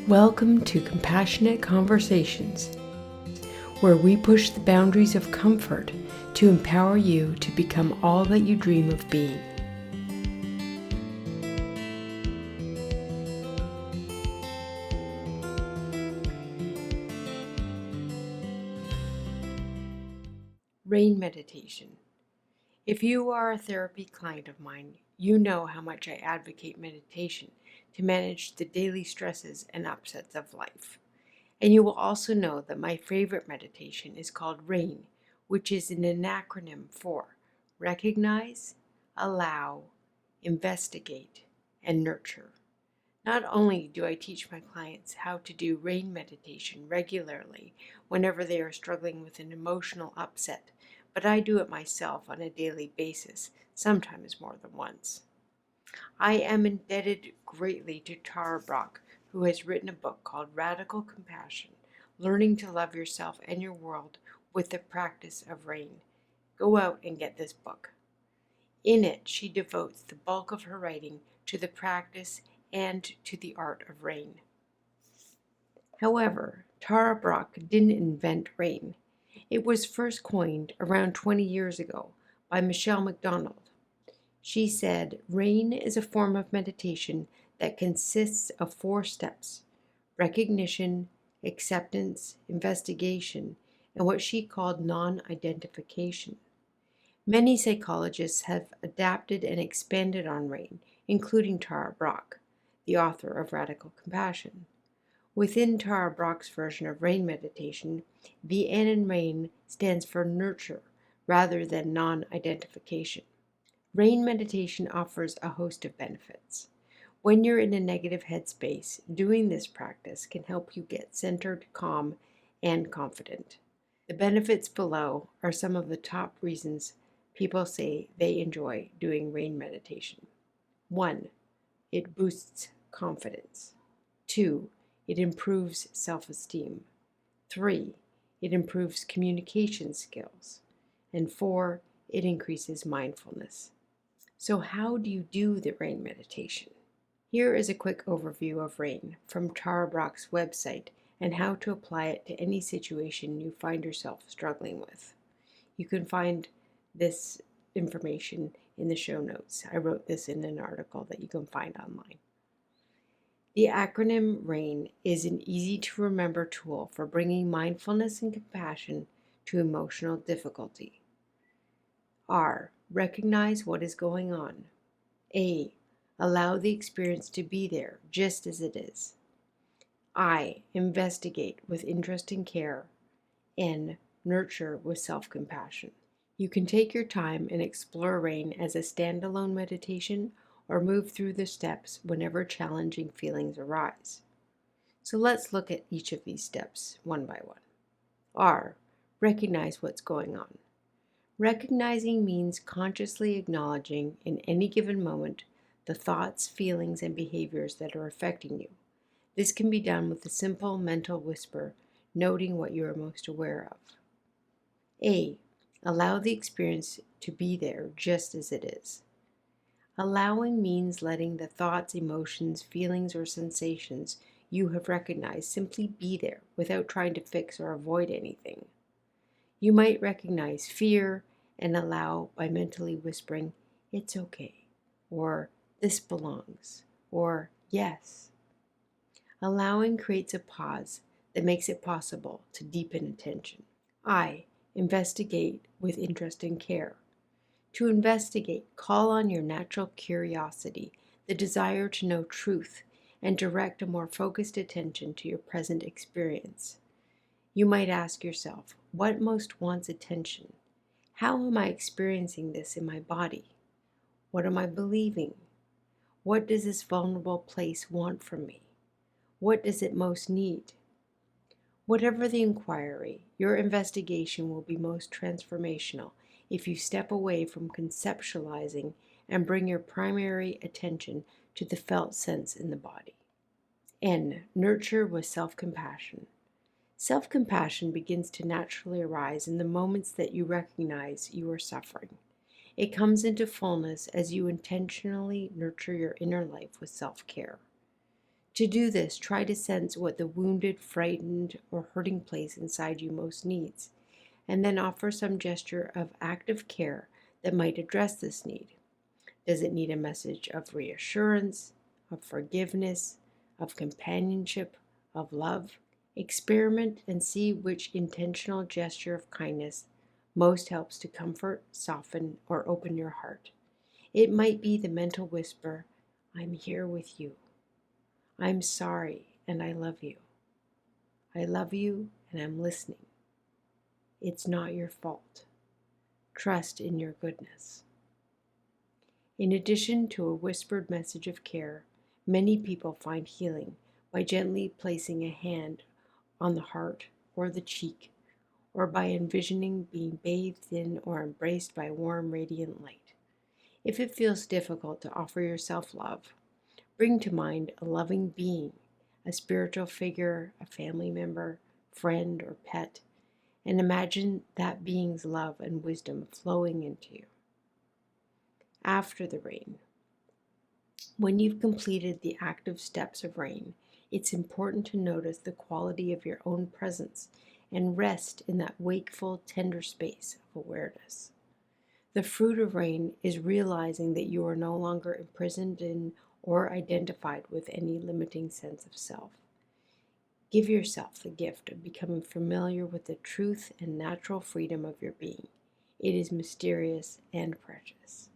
Welcome to Compassionate Conversations, where we push the boundaries of comfort to empower you to become all that you dream of being. Rain meditation. If you are a therapy client of mine, you know how much I advocate meditation to manage the daily stresses and upsets of life. And you will also know that my favorite meditation is called RAIN, which is an acronym for Recognize, Allow, Investigate, and Nurture. Not only do I teach my clients how to do RAIN meditation regularly whenever they are struggling with an emotional upset, but I do it myself on a daily basis, sometimes more than once. I am indebted greatly to Tara Brach, who has written a book called Radical Compassion, Learning to Love Yourself and Your World with the Practice of Rain. Go out and get this book. In it, she devotes the bulk of her writing to the practice and to the art of rain. However, Tara Brach didn't invent rain. It was first coined around 20 years ago by Michelle McDonald. She said, RAIN is a form of meditation that consists of 4 steps: recognition, acceptance, investigation, and what she called non-identification. Many psychologists have adapted and expanded on RAIN, including Tara Brach, the author of Radical Compassion. Within Tara Brach's version of RAIN meditation, the N in RAIN stands for nurture rather than non-identification. RAIN meditation offers a host of benefits. When you're in a negative headspace, doing this practice can help you get centered, calm, and confident. The benefits below are some of the top reasons people say they enjoy doing RAIN meditation. 1. It boosts confidence. 2. It improves self-esteem. 3. It improves communication skills. And 4. It increases mindfulness. So how do you do the RAIN meditation? Here is a quick overview of RAIN from Tara Brach's website and how to apply it to any situation you find yourself struggling with. You can find this information in the show notes. I wrote this in an article that you can find online. The acronym RAIN is an easy-to-remember tool for bringing mindfulness and compassion to emotional difficulty. R. Recognize what is going on. A. Allow the experience to be there just as it is. I. Investigate with interest and care. N. Nurture with self-compassion. You can take your time and explore RAIN as a standalone meditation or move through the steps whenever challenging feelings arise. So let's look at each of these steps one by one. R. Recognize what's going on. Recognizing means consciously acknowledging in any given moment the thoughts, feelings, and behaviors that are affecting you. This can be done with a simple mental whisper, noting what you are most aware of. A. Allow the experience to be there just as it is. Allowing means letting the thoughts, emotions, feelings, or sensations you have recognized simply be there without trying to fix or avoid anything. You might recognize fear and allow by mentally whispering, "It's okay," or "This belongs," or "Yes." Allowing creates a pause that makes it possible to deepen attention. I. Investigate with interest and care. To investigate, call on your natural curiosity, the desire to know truth, and direct a more focused attention to your present experience. You might ask yourself, what most wants attention? How am I experiencing this in my body? What am I believing? What does this vulnerable place want from me? What does it most need? Whatever the inquiry, your investigation will be most transformational if you step away from conceptualizing and bring your primary attention to the felt sense in the body. N. Nurture with self-compassion. Self-compassion begins to naturally arise in the moments that you recognize you are suffering. It comes into fullness as you intentionally nurture your inner life with self-care. To do this, try to sense what the wounded, frightened, or hurting place inside you most needs, and then offer some gesture of active care that might address this need. Does it need a message of reassurance, of forgiveness, of companionship, of love? Experiment and see which intentional gesture of kindness most helps to comfort, soften, or open your heart. It might be the mental whisper, I'm here with you. I'm sorry and I love you. I love you and I'm listening. It's not your fault. Trust in your goodness. In addition to a whispered message of care, many people find healing by gently placing a hand on the heart or the cheek, or by envisioning being bathed in or embraced by warm, radiant light. If it feels difficult to offer yourself love, bring to mind a loving being, a spiritual figure, a family member, friend, or pet, and imagine that being's love and wisdom flowing into you. After the rain, when you've completed the active steps of rain, it's important to notice the quality of your own presence and rest in that wakeful, tender space of awareness. The fruit of rain is realizing that you are no longer imprisoned in or identified with any limiting sense of self. Give yourself the gift of becoming familiar with the truth and natural freedom of your being. It is mysterious and precious.